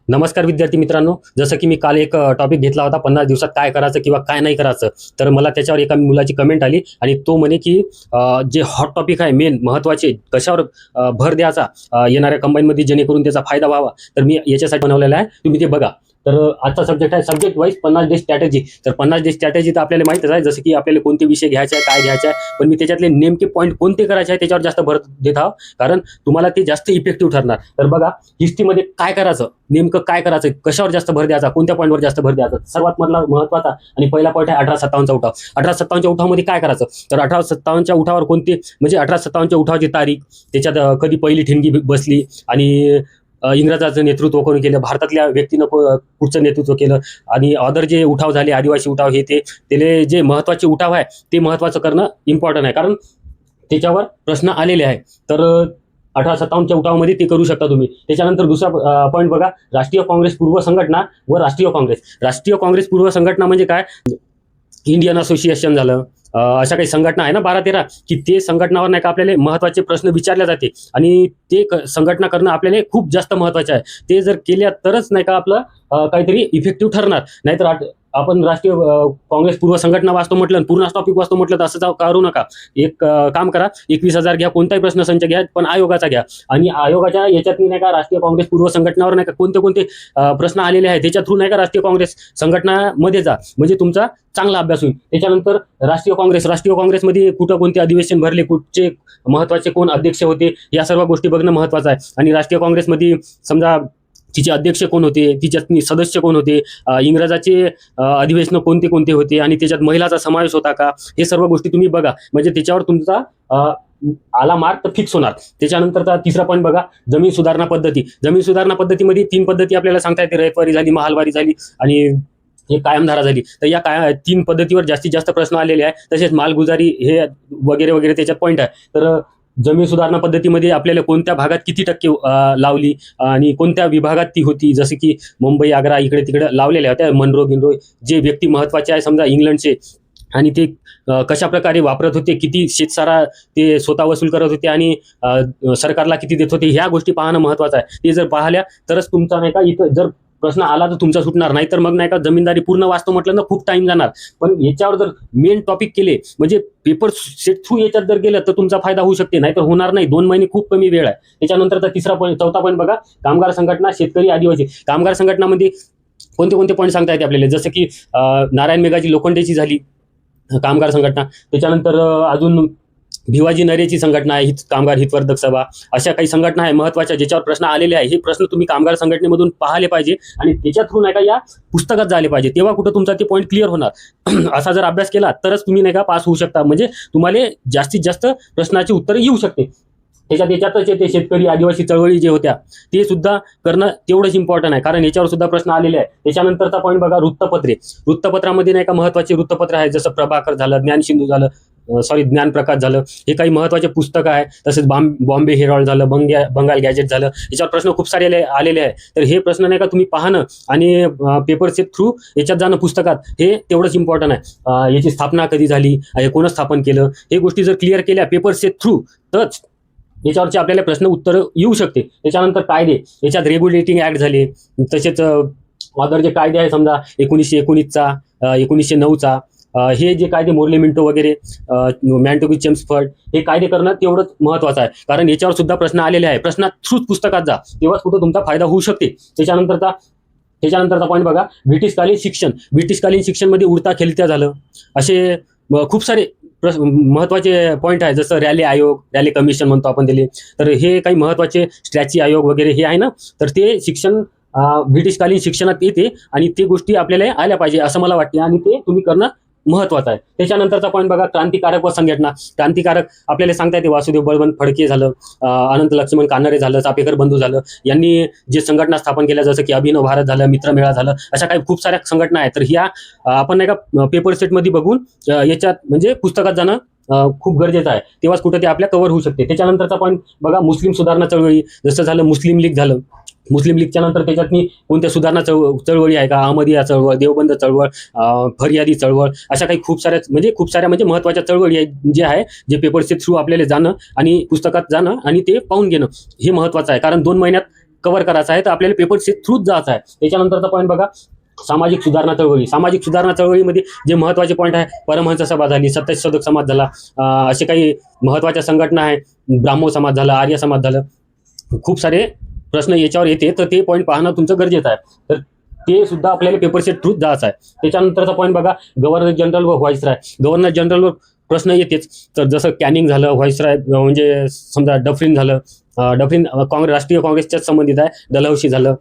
नमस्कार विद्यार्थी मित्रांनो, जसं की मी काल एक टॉपिक घेतला होता 50 दिवसात काय करायचं किंवा काय नाही करायचं. तर मला त्याच्यावर एका मुलाची कमेंट आली आणि तो म्हणे की जे हॉट टॉपिक आहे मेन महत्त्वाचे कशावर भर द्यायचा येणाऱ्या कंबाईनमध्ये जेणेकरून त्याचा फायदा व्हावा. तर मी याच्यासाठी बनवलेला आहे, तुम्ही ते बघा. तर आजचा सब्जेक्ट आहे सब्जेक्ट वाईज 50 डे स्ट्रॅटेजी. तर 50 डे स्ट्रॅटेजी तर आपल्याला माहितच आहे, जसं की आपल्याला कोणते विषय घ्यायचे आहे, काय घ्यायचं आहे. पण मी त्याच्यातले नेमके पॉईंट कोणते करायचे आहे त्याच्यावर जास्त भर देत आहोत, कारण तुम्हाला ते जास्त इफेक्टिव्ह ठरणार. तर बघा, हिस्ट्रीमध्ये काय करायचं, नेमकं काय करायचं, कशावर जास्त भर द्यायचा, कोणत्या पॉईंटवर जास्त भर द्यायचा. सर्वात मधला महत्वाचा आणि पहिला पॉईंट आहे 1857चा उठाव. 1857च्या उठावामध्ये काय करायचं, तर 1857च्या उठावावर कोणते म्हणजे 1857च्या उठावाची तारीख, त्याच्यात कधी पहिली ठिणगी बसली आणि इंग्रजाचं नेतृत्व कोणी केलं, भारतातल्या व्यक्तीनं पुढचं नेतृत्व केलं आणि अदर जे उठाव झाले, आदिवासी उठाव, हे ते त्याले जे महत्वाचे उठाव आहे ते महत्वाचं करणं इम्पॉर्टंट आहे, कारण त्याच्यावर प्रश्न आलेले आहे. तर 1857च्या उठावामध्ये ते करू शकता तुम्ही. त्याच्यानंतर दुसरा पॉईंट बघा, राष्ट्रीय काँग्रेस पूर्व संघटना व राष्ट्रीय काँग्रेस. राष्ट्रीय काँग्रेस पूर्व संघटना म्हणजे काय, इंडियन असोसिएशन झालं, अशा काही संघटना आहे ना 12-13, की ते संघटनावर नाही का आपल्याला महत्वाचे प्रश्न विचारले जाते आणि ते संघटना करणं आपल्याला खूप जास्त महत्वाचे आहे. ते जर केल्या तरच नाही का आपलं काहीतरी इफेक्टिव्ह ठरणार. नाहीतर आपण राष्ट्रीय काँग्रेस पूर्व संघटना वाचतो म्हटलं, पूर्ण टॉपिक वाचतो म्हटलं तर असं करू नका. एक काम करा, 21,000 घ्या, कोणताही प्रश्नसंच घ्या, पण आयोगाचा घ्या. आणि आयोगाच्या याच्यात नाही का राष्ट्रीय काँग्रेस पूर्व संघटनावर नाही का कोणते कोणते प्रश्न आलेले आहेत त्याच्या थ्रू नाही का राष्ट्रीय काँग्रेस संघटनामध्ये जा, म्हणजे तुमचा चांगला अभ्यास होईल. त्याच्यानंतर राष्ट्रीय काँग्रेसमध्ये कुठं कोणते अधिवेशन भरले, कुठचे महत्वाचे कोण अध्यक्ष होते, या सर्व गोष्टी बघणं महत्वाचं आहे. आणि राष्ट्रीय काँग्रेसमध्ये समजा तिचे अध्यक्ष कोण होते, तिच्यात सदस्य कोण होते, इंग्रजाचे अधिवेशन कोणते कोणते होते आणि त्याच्यात महिलाचा समावेश होता का, हे सर्व गोष्टी तुम्ही बघा, म्हणजे त्याच्यावर तुमचा आला मार्क तर फिक्स होणार. त्याच्यानंतरचा तिसरा पॉईंट बघा, जमीन सुधारणा पद्धती. जमीन सुधारणा पद्धतीमध्ये 3 पद्धती आपल्याला सांगता येते, रयतवारी झाली, महालवारी झाली आणि हे कायमधारा झाली. तर या 3 पद्धतीवर जास्तीत जास्त प्रश्न आलेले आहे. तसेच मालगुजारी हे वगैरे वगैरे त्याच्यात पॉईंट आहे. तर जमीन सुधारणा पद्धतीमध्ये आपल्याला कोणत्या भागात किती टक्के लावली आणि कोणत्या विभागात ती होती, जसे की मुंबई, आग्रा, इकडे तिकडे लावलेल्या होत्या. मनरो गिनरो जे व्यक्ती महत्वाचे आहे समजा इंग्लंडचे, आणि ते कशा प्रकारे वापरत होते, किती शेतसारा ते स्वतः वसूल करत होते आणि सरकारला किती देत होते, ह्या गोष्टी पाहणं महत्वाचं आहे. ते जर पाहिल्या तरच तुमचा नाही का इथं जर प्रश्न आला तर तुमचा सुटणार नाही. तर मग नाही का जमीनदारी पूर्ण वाचतो म्हटलं ना खूप टाइम जाणार. पण याच्यावर जर मेन टॉपिक केले, म्हणजे पेपर सेट थ्रू याच्यात जर गेलं तर तुमचा फायदा होऊ शकते, नाही तर होणार नाही. 2 महिने खूप कमी वेळ आहे. त्याच्यानंतरचा चौथा पॉईंट बघा, कामगार संघटना, शेतकरी, आदिवासी. कामगार संघटनामध्ये कोणते कोणते पॉईंट सांगता येते आपल्याला, जसं की नारायण मेघाजी लोखंडेची झाली कामगार संघटना. त्याच्यानंतर अजून भिवाजी नरेची संघटना आहे, कामगार हितवर्धक सभा. अशा काही संघटना आहे महत्वाच्या ज्याच्यावर प्रश्न आलेले आहे. हे प्रश्न तुम्ही कामगार संघटनेमधून पाहिले पाहिजे आणि त्याच्या थ्रू नाही का या पुस्तकात झाले पाहिजे, तेव्हा कुठं तुमचा ते पॉईंट क्लिअर होणार. असा जर अभ्यास केला तरच तुम्ही नाही का पास होऊ शकता, म्हणजे तुम्हाला जास्तीत जास्त प्रश्नाची उत्तरे येऊ शकते. त्याच्यातच ते शेतकरी आदिवासी चळवळी जे होत्या ते सुद्धा करणं तेवढंच इम्पॉर्टंट आहे, कारण याच्यावर सुद्धा प्रश्न आलेले आहे. त्याच्यानंतरचा पॉईंट बघा, वृत्तपत्रे. वृत्तपत्रामध्ये नाही का महत्वाचे वृत्तपत्र आहे, जसं प्रभाकर झालं, ज्ञानसिंधू झालं, ज्ञानप्रकाश झालं, हे काही महत्वाचे पुस्तकं आहे. तसेच बॉम्बे हेरॉल्ड झालं, बंगाल गॅजेट झालं, याच्यावर प्रश्न खूप सारे आलेले आहे. तर हे प्रश्न नाही का तुम्ही पाहणं आणि पेपरचे थ्रू याच्यात जाणं पुस्तकात, हे तेवढंच इम्पॉर्टंट आहे. याची स्थापना कधी झाली, हे कोण स्थापन केलं, हे गोष्टी जर क्लिअर केल्या पेपरचे थ्रू तरच याच्यावरचे आपल्याला प्रश्न उत्तर येऊ शकते. त्याच्यानंतर कायदे, याच्यात रेग्युलेटिंग ऍक्ट झाले, तसेच अदर जे कायदे आहे समजा 1919चा, 1909चा, हे जे कायदे मोर्ले मिंटो वगैरे, मॅन्टोगी चेम्सफर्ड, हे कायदे करणं तेवढंच महत्वाचं आहे, कारण याच्यावर सुद्धा प्रश्न आलेले आहे. प्रश्नात थ्रूच पुस्तकात जा, तेव्हाच कुठं तुमचा फायदा होऊ शकते. त्याच्यानंतरचा पॉईंट बघा, ब्रिटिशकालीन शिक्षण. ब्रिटिशकालीन शिक्षणमध्ये उडता खेळत्या झालं, असे खूप सारे महत्वाचे पॉईंट आहे. जसं रॅली आयोग, रॅली कमिशन म्हणतो आपण त्याला. तर हे काही महत्वाचे स्ट्रॅची आयोग वगैरे हे आहे ना, तर ते शिक्षण ब्रिटिशकालीन शिक्षणात येते आणि ते गोष्टी आपल्याला आल्या पाहिजे असं मला वाटते, आणि ते तुम्ही करणं महत्वाचं आहे. त्याच्यानंतरचा पॉईंट बघा, क्रांतिकारक व संघटना. क्रांतिकारक आपल्याला सांगता येते, वासुदेव बळवंत फडके झालं, अनंत लक्ष्मण कानडे झालं, चापेकर बंधू झालं, यांनी जे संघटना स्थापन केल्या, जसं की अभिनव भारत झालं, मित्रमेळा झालं, अशा काही खूप साऱ्या संघटना आहेत. तर ह्या आपण नाही का पेपर सेटमध्ये बघून याच्यात म्हणजे पुस्तकात जाणं खूप गरजेचं आहे, तेव्हाच कुठं ते आपल्या कव्हर होऊ शकते. त्याच्यानंतरचा पॉईंट बघा, मुस्लिम सुधारणा चळवळी. जसं झालं मुस्लिम लीग झालं, मुस्लिम लीगच्या नंतर त्याच्यात कोणत्या सुधारणा चळवळी आहे का, अहमदिया चळवळ, देवबंद चळवळ, फरियादी चळवळ, अशा काही खूप साऱ्या म्हणजे महत्वाच्या चळवळी आहेत जे आहे, जे पेपरचे थ्रू आपल्याला जाणं आणि पुस्तकात जाणं आणि ते पाहून घेणं हे महत्वाचं आहे. कारण 2 महिन्यात कव्हर करायचा आहे, तर आपल्याला पेपर थ्रूच जायचं आहे. त्याच्यानंतरचा पॉईंट बघा, सामाजिक सुधारणा चळवळी. सामाजिक सुधारणा चळवळीमध्ये जे महत्त्वाचे पॉईंट आहे, परमहंस सभा झाली, सत्यशोधक समाज झाला, असे काही महत्त्वाच्या संघटना आहे, ब्राह्मो समाज झाला, आर्य समाज झालं, खूप सारे प्रश्न याच्यावर येते, तर ते पॉईंट पाहणं तुमचं गरजेचं आहे. तर ते सुद्धा आपल्याला पेपर थ्रूच जायचं आहे. त्याच्यानंतरचा पॉईंट बघा, गव्हर्नर जनरल व व्हाईसराय. गव्हर्नर जनरलवर प्रश्न येतेच. तर जसं कॅनिंग झालं, व्हाईसराय म्हणजे समजा डफरीन झालं, डफरीन राष्ट्रीय काँग्रेसच्याच संबंधित आहे, डलहौसी झालं,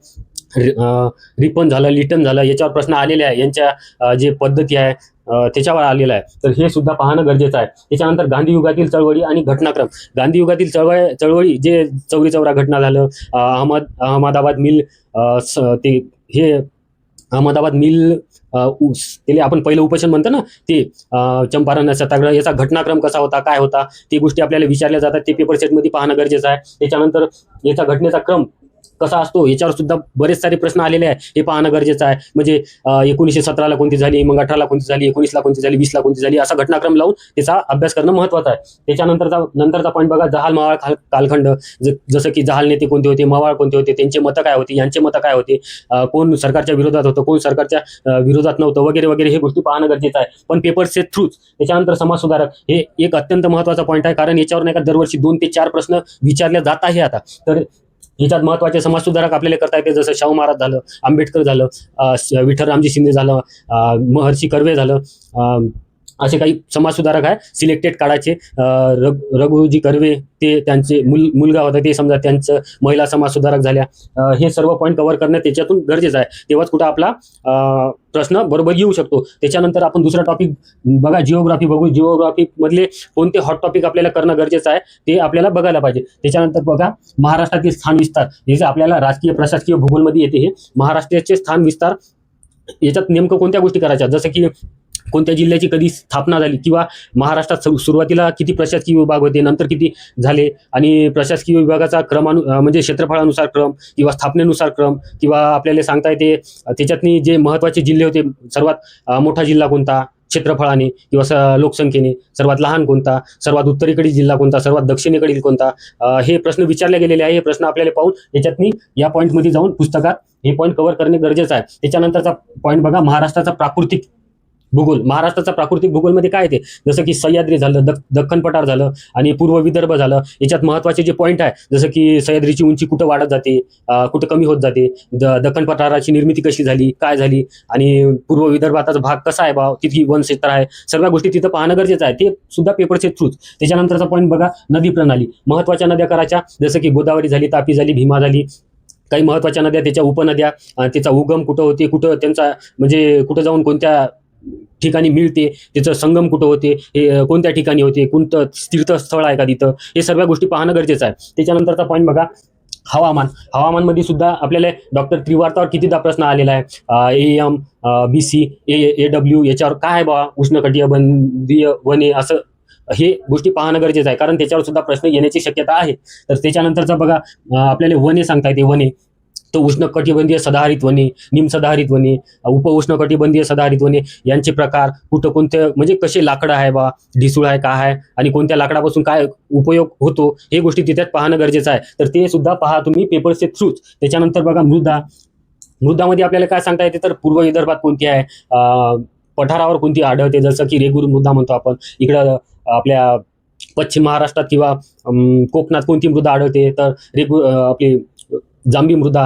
रिपन झालं, लिटन झालं, याच्यावर प्रश्न आलेले आहे. यांच्या जे पद्धती आहे त्याच्यावर आलेला आहे, तर हे सुद्धा पाहणं गरजेचं आहे. त्याच्यानंतर गांधी युगातील चळवळी आणि घटनाक्रम. गांधी युगातील चळवळी जे चौरी चौरा घटना झालं, अहमदाबाद मिल, ते हे अहमदाबाद मिल त्याला आपण पहिलं उपोषण म्हणतो ना, ते चंपारण सत्याग्रह, याचा घटनाक्रम कसा होता, काय होता, ते गोष्टी आपल्याला विचारल्या जातात. ते पेपर सेटमध्ये पाहणं गरजेचं आहे. त्याच्यानंतर याचा घटनेचा क्रम कसा असतो, याच्यावर सुद्धा बरेच सारे प्रश्न आलेले आहे, हे पाहणं गरजेचं आहे. म्हणजे 1917ला कोणती झाली, मग 18ला कोणती झाली, 19ला कोणती झाली, 20ला कोणती झाली, असा घटनाक्रम लावून त्याचा अभ्यास करणं महत्त्वाचं आहे. त्याच्यानंतरचा पॉईंट बघा, जहाल मवाळ कालखंड. जसं की जहाल नेते कोणते होते, मवाळ कोणते होते, त्यांचे मतं काय होते, यांचे मतं काय होते, कोण सरकारच्या विरोधात होतं, कोण सरकारच्या विरोधात नव्हतं, वगैरे वगैरे, हे गोष्टी पाहणं गरजेचं आहे, पण पेपरचे थ्रूच. त्याच्यानंतर समाज सुधारक, हे एक अत्यंत महत्त्वाचा पॉईंट आहे, कारण याच्यावर नाही का दरवर्षी 2 ते 4 प्रश्न विचारले जात आहे आता. तर याच्यात महत्त्वाचे समाज सुधारक आपल्याला करता येते, जसं शाहू महाराज झालं, आंबेडकर झालं, विठ्ठलरामजी शिंदे झालं, महर्षी कर्वे झालं, असे काही समाज सुधारक आहे सिलेक्टेड काढायचे. रघुजी कर्वे, ते त्यांचे मुलगा होता, ते समजा त्यांचं महिला समाज सुधारक झाल्या. हे सर्व पॉईंट कव्हर करणं त्याच्यातून गरजेचं आहे, तेव्हाच कुठं आपला प्रश्न बरोबर येऊ शकतो. त्याच्यानंतर आपण दुसरा टॉपिक बघा, जिओग्राफी बघू. जिओग्राफी मधले कोणते हॉट टॉपिक आपल्याला करणं गरजेचं आहे, ते आपल्याला बघायला पाहिजे. त्याच्यानंतर बघा, महाराष्ट्रातील स्थान विस्तार. हे जे आपल्याला राजकीय प्रशासकीय भूगोलमध्ये येते, हे महाराष्ट्राचे स्थान विस्तार, याच्यात नेमकं कोणत्या गोष्टी करायच्या, जसं की कोणत्या जिल्ह्याची कधी स्थापना झाली, किंवा महाराष्ट्रात सुरुवातीला किती प्रशासकीय विभाग होते, नंतर किती झाले, आणि प्रशासकीय विभागाचा म्हणजे क्षेत्रफळानुसार क्रम, किंवा स्थापनेनुसार क्रम, किंवा आपल्याला सांगता येते त्याच्यातनी जे महत्त्वाचे जिल्हे होते, सर्वात मोठा जिल्हा कोणता क्षेत्रफळाने किंवा लोकसंख्येने, सर्वात लहान कोणता, सर्वात उत्तरेकडील जिल्हा कोणता, सर्वात दक्षिणेकडील कोणता, हे प्रश्न विचारले गेलेले आहे. हे प्रश्न आपल्याला पाहून याच्यातनी या पॉईंटमध्ये जाऊन पुस्तकात हे पॉईंट कव्हर करणे गरजेचं आहे. त्याच्यानंतरचा पॉईंट बघा, महाराष्ट्राचा प्राकृतिक भूगोल. महाराष्ट्राचा प्राकृतिक भूगोलमध्ये काय येते, जसं की सह्याद्री झालं, दख्खन पठार झालं, आणि पूर्व विदर्भ झालं. याच्यात महत्त्वाचे जे पॉईंट आहे, जसं की सह्याद्रीची उंची कुठं वाढत जाते, कुठं कमी होत जाते, दख्खन पठाराची निर्मिती कशी झाली, काय झाली, आणि पूर्व विदर्भाचा भाग कसा आहे भाव, किती वनक्षेत्र आहे, सर्व गोष्टी तिथं पाहणं गरजेचं आहे, ते सुद्धा पेपरचे थ्रूच. त्याच्यानंतरचा पॉईंट बघा, नदी प्रणाली. महत्त्वाच्या नद्या करायच्या, जसं की गोदावरी झाली, तापी झाली, भीमा झाली. काही महत्त्वाच्या नद्या, त्याच्या उपनद्या, त्याचा उगम कुठं होते, कुठं त्यांचा म्हणजे कुठं जाऊन कोणत्या ठिकाणी मिळते, त्याचं संगम कुठं होते, हे कोणत्या ठिकाणी होते, कोणतं तीर्थस्थळ आहे का तिथं, हे सर्व गोष्टी पाहणं गरजेचं आहे. त्याच्यानंतरचा पॉईंट बघा, हवामान. हवामानमध्ये सुद्धा आपल्याला डॉक्टर त्रिवार्तावर कितीदा प्रश्न आलेला आहे, AM, BC, AW, याच्यावर काय बा, उष्णकटिबंधीय वने, असं हे गोष्टी पाहणं गरजेचं आहे, कारण त्याच्यावर सुद्धा प्रश्न येण्याची शक्यता आहे. तर त्याच्यानंतरचा बघा, आपल्याला वने सांगता येते. वने तो उष्णकटिबंधीय सदाहरित वने, निमसदाहरित वने, उष्णकटिबंधीय सदाहरित वने, यांचे प्रकार, कुठं कोणते म्हणजे कसे लाकडं आहे बा, ढिसूळ आहे, काय आहे, आणि कोणत्या लाकडापासून काय उपयोग होतो, हे गोष्टी तिथेच पाहणं गरजेचं आहे. तर ते सुद्धा पहा तुम्ही पेपरचे थ्रूच. त्याच्यानंतर बघा, मृदामध्ये आपल्याला काय सांगता येते, तर पूर्व विदर्भात कोणती आहे, पठारावर कोणती आढळते, जसं की रेगूर मृदा म्हणतो आपण. इकडं आपल्या पश्चिम महाराष्ट्रात किंवा कोकणात कोणती मृदा आढळते, तर आपली जांभी मृदा.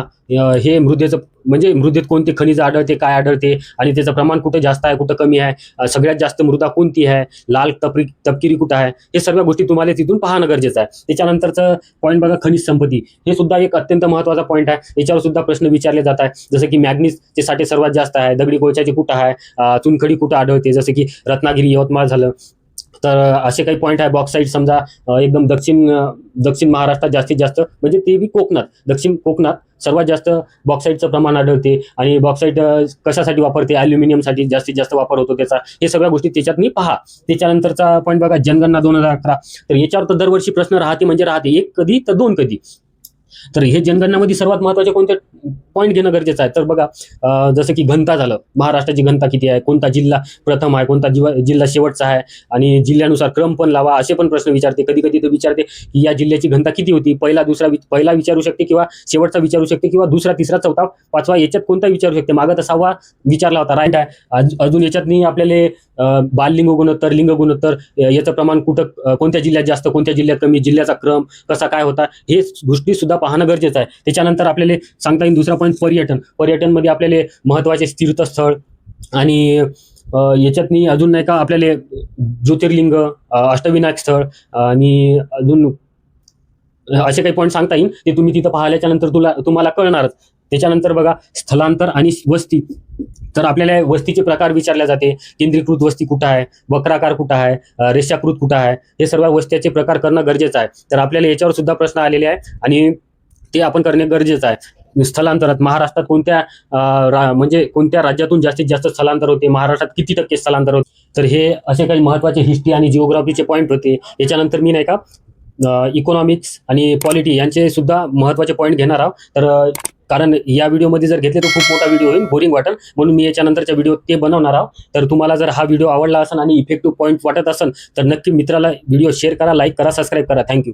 हे मृदेचं म्हणजे मृदेत कोणते खनिज आढळते, काय आढळते, आणि त्याचं प्रमाण कुठं जास्त आहे, कुठं कमी आहे, सगळ्यात जास्त मृदा कोणती आहे, लाल तपकिरी कुठं आहे, हे सर्व गोष्टी तुम्हाला तिथून पाहणं गरजेचं आहे. त्याच्यानंतरचं पॉईंट बघा, खनिज संपत्ती. हे सुद्धा एक अत्यंत महत्त्वाचा पॉईंट आहे, याच्यावर सुद्धा प्रश्न विचारले जात आहे. जसं की मॅग्नीजचे साठे सर्वात जास्त आहे, दगडी कोळशाचे कुठं आहे, चुनखडी कुठं आढळते, जसं की रत्नागिरी, यवतमाळ झालं. तर असे काही पॉईंट आहे. बॉक्साईट समजा एकदम दक्षिण महाराष्ट्रात जास्तीत जास्त, म्हणजे ते बी कोकणात, दक्षिण कोकणात सर्वात जास्त बॉक्साईटचं प्रमाण आढळते. आणि बॉक्साईट कशासाठी वापरते, ॲल्युमिनियमसाठी जास्तीत जास्त वापर होतो त्याचा. हे सगळ्या गोष्टी त्याच्यात मी पहा. त्याच्यानंतरचा पॉईंट बघा, जनगणना 2011. तर याच्यावर तर दरवर्षी प्रश्न राहते, म्हणजे राहते, एक कधी तर 2 कधी. तर हे जनगणनामध्ये सर्वात महत्त्वाचे कोणते पॉईंट घेणं गरजेचं आहे. तर बघा, जसं की घनता झालं, महाराष्ट्राची घनता किती आहे, कोणता जिल्हा प्रथम आहे, कोणता जिल्हा शेवटचा आहे, आणि जिल्ह्यानुसार क्रम पण लावा, असे पण प्रश्न विचारते. कधी कधी तर विचारते की या जिल्ह्याची घनता किती होती, पहिला विचारू शकते, किंवा शेवटचा विचारू शकते, किंवा दुसरा, तिसरा, चौथा, पाचवा याच्यात कोणता विचारू शकते. मागं तर 6वा विचारला होता, राईट आहे. अजून याच्यात आपल्याला बाललिंग गुणोत्तर, लिंग गुणोत्तर याचं प्रमाण कुठं, कोणत्या जिल्ह्यात जास्त, कोणत्या जिल्ह्यात कमी, जिल्ह्याचा क्रम कसा काय होता, हे गोष्टी सुद्धा पाहणं गरजेचं आहे. त्याच्यानंतर आपल्याला सांगता येईल दुसरा पॉईंट, पर्यटनमध्ये आपल्याला महत्त्वाचे तीर्थस्थळ, आणि याच्यात अजून नाही का आपल्याला ज्योतिर्लिंग, अष्टविनायक स्थळ, आणि अजून असे काही पॉईंट सांगता येईल. ते तुम्ही तिथं पाहिल्याच्या नंतर तुम्हाला कळणारच. त्याच्यानंतर बघा, स्थलांतर आणि वस्ती. तर आपल्याला वस्तीचे प्रकार विचारले जाते. केंद्रीकृत वस्ती कुठं आहे, वक्राकार कुठं आहे, रेषाकृत कुठं आहे, हे सर्व वस्त्याचे प्रकार करणं गरजेचं आहे. तर आपल्याला याच्यावर सुद्धा प्रश्न आलेले आहे, आणि ते आपण करणे गरजेचं आहे. स्थलांतरात महाराष्ट्रात म्हणजे कोणत्या राज्यातून जास्तीत जास्त स्थलांतर होते, महाराष्ट्रात किती टक्के स्थलांतर होते. तर हे असे काही महत्त्वाचे हिस्ट्री आणि जिओग्राफीचे पॉईंट होते. याच्यानंतर मी नाही का इकॉनॉमिक्स आणि पॉलिटी यांचे सुद्धा महत्त्वाचे पॉईंट घेणार आहोत. तर कारण या व्हिडिओमध्ये जर घेतले तर खूप मोठा व्हिडिओ होईल, बोरिंग वाटेल, म्हणून मी याच्यानंतरच्या व्हिडिओ ते बनवणार आहोत. तर तुम्हाला जर हा व्हिडिओ आवडला असेल आणि इफेक्टिव्ह पॉईंट वाटत असेल तर नक्की मित्राला व्हिडिओ शेअर करा, लाईक करा, सबस्क्राईब करा. थँक्यू.